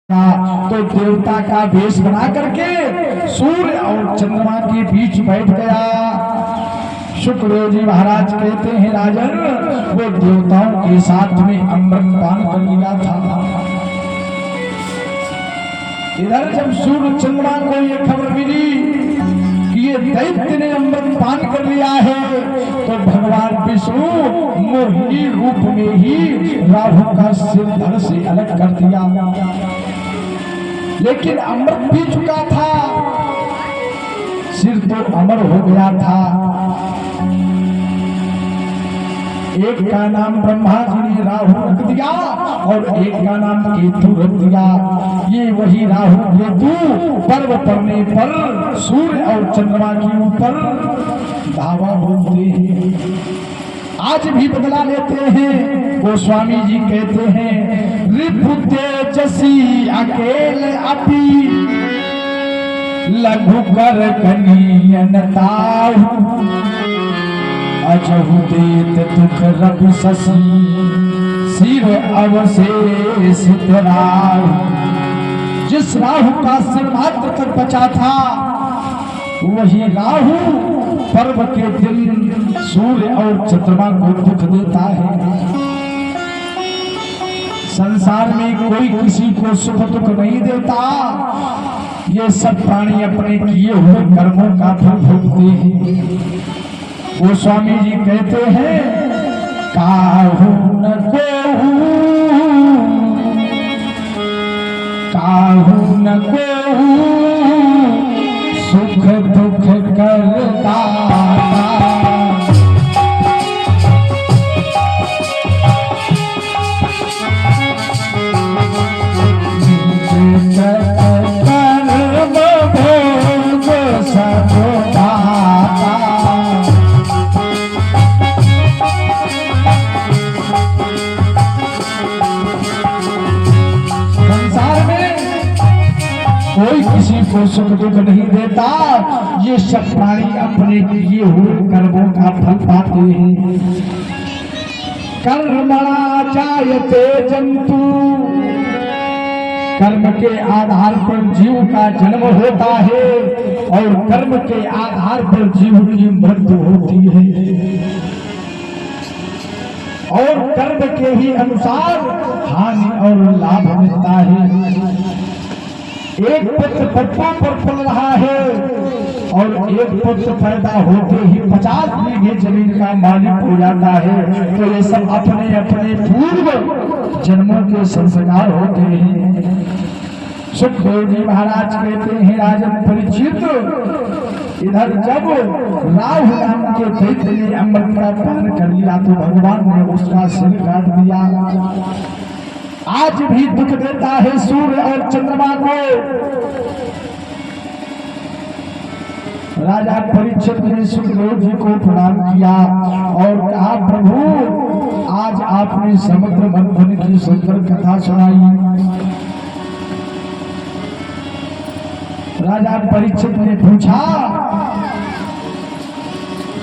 तो देवता का वेश बना करके सूर्य और चंद्रमा के बीच बैठ गया। शुक्रदेव जी महाराज कहते हैं, राजन वो देवताओं के साथ में अमृत पान कर लिया था। इधर जब सूर्य चंद्रमा को ये खबर मिली कि ये दैत्य ने अमृत पान कर लिया है, तो भगवान विष्णु मोहिनी रूप में ही राहु का सिर धड़ से अलग कर दिया। लेकिन अमृत पी चुका था, सिर तो अमर हो गया था। एक का नाम ब्रह्मा जी ने राहु रख दिया और एक का नाम केतु रख दिया। ये वही राहु केतु पर्व पड़ने पर सूर्य और चंद्रमा के ऊपर धावा बोलते हैं। आज भी बदला लेते हैं। गोस्वामी जी कहते हैं, रिपु तेजसी अकेले अपी लघु कर कनियन ताहु अजहु देत दुख रघु शशि सिर अवशेष राहु। जिस राहु का सिर मात्र तक बचा था, वही राहु पर्व के दिन सूर्य और चंद्रमा को दुख देता है। संसार में कोई किसी को सुख दुख नहीं देता। ये सब प्राणी अपने किए हुए कर्मों का फल भोगते हैं। वो स्वामी जी कहते हैं, काहू न कोहू काहू न कोहू सुख दुख करता। कोई किसी को सुख दुख नहीं देता। ये सब प्राणी अपने किए हुए कर्मों का फल पाते हैं। कर्मणा जायते जंतु, कर्म के आधार पर जीव का जन्म होता है और कर्म के आधार पर जीव की मृत्यु होती है। और कर्म के ही अनुसार हानि और लाभ मिलता है। एक पुत्र पप्पा पर पल रहा है और एक पुत्र पैदा होते ही 50 बीघे जमीन का मालिक हो जाता है। तो ये सब अपने अपने पूर्व जन्मों के संस्कार होते हैं। सुखदेव जी महाराज कहते हैं, राजन परीक्षित, इधर जब राहु नाम के दैत्य ने अमृत का पान कर लिया तो भगवान ने उसका सिर काट दिया। आज भी दुख देता है सूर्य और चंद्रमा को। राजा परीक्षित ने सुखदेव जी को प्रणाम किया और कहा, प्रभु आज आपने समुद्र मंथन की सुंदर कथा सुनाई। राजा परीक्षित ने पूछा,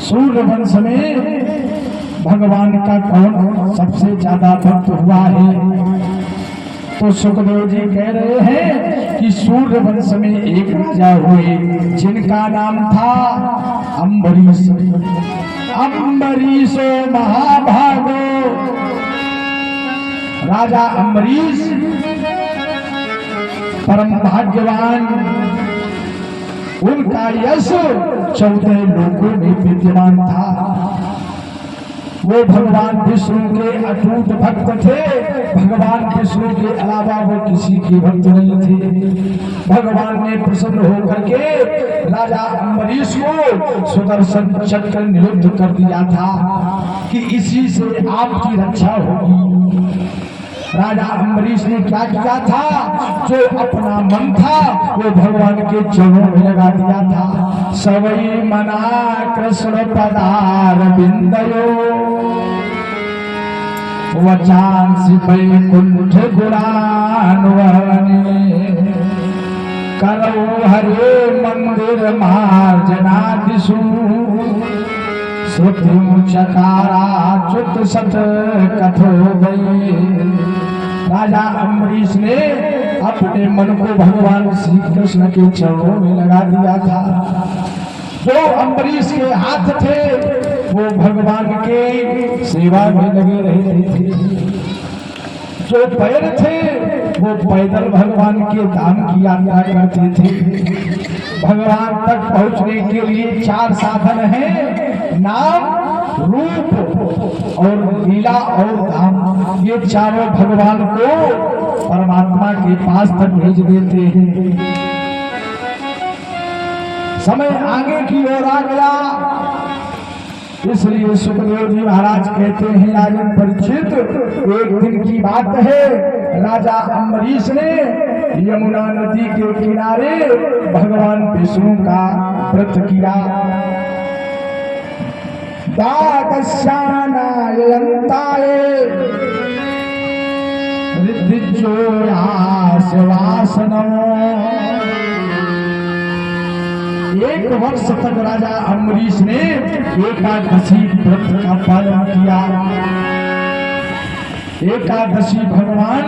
सूर्य वंश में भगवान का कौन सबसे ज्यादा भक्त हुआ है? तो सुखदेव जी कह रहे हैं कि सूर्य वंश में एक राजा हुए जिनका नाम था अम्बरीश। अम्बरीशो महाभागो। राजा अम्बरीश परम भाग्यवान, उनका यश 14 लोगों में विद्यमान था। वो भगवान विष्णु के अटूट भक्त थे। भगवान विष्णु के अलावा वो किसी के भक्त नहीं थे। भगवान ने प्रसन्न होकर के राजा अम्बरीश को सुदर्शन चक्र निरुद्ध कर दिया था कि इसी से आपकी रक्षा होगी। राजा अम्बरीश ने क्या किया था? जो अपना मन था वो भगवान के चरणों में लगा दिया था। सवई मना कृष्ण पदार बिंदयो वचांसि वैकुंठ गुणान्वहने करो हरे मंदिर मार्जनादिषु श्रुति चकारा च्युत सत कथो गई। राजा अम्बरीश ने अपने मन को भगवान श्री कृष्ण के चरणों में लगा दिया था। जो अम्बरीश के हाथ थे वो भगवान के सेवा में लगे रहे थे, जो पैर थे वो पैदल भगवान के धाम की यात्रा करते थे। भगवान तक पहुंचने के लिए 4 साधन हैं, नाम, रूप और लीला और धाम। ये चारों भगवान को परमात्मा के पास तक भेज देते हैं। समय आगे की ओर आ गया, इसलिए सुखदेव जी महाराज कहते हैं, राजन परीक्षित, एक दिन की बात है, राजा अम्बरीश ने यमुना नदी के किनारे भगवान विष्णु का व्रत किया। एक वर्ष तक राजा अम्बरीश ने एकादशी व्रत का पालन किया। एकादशी भगवान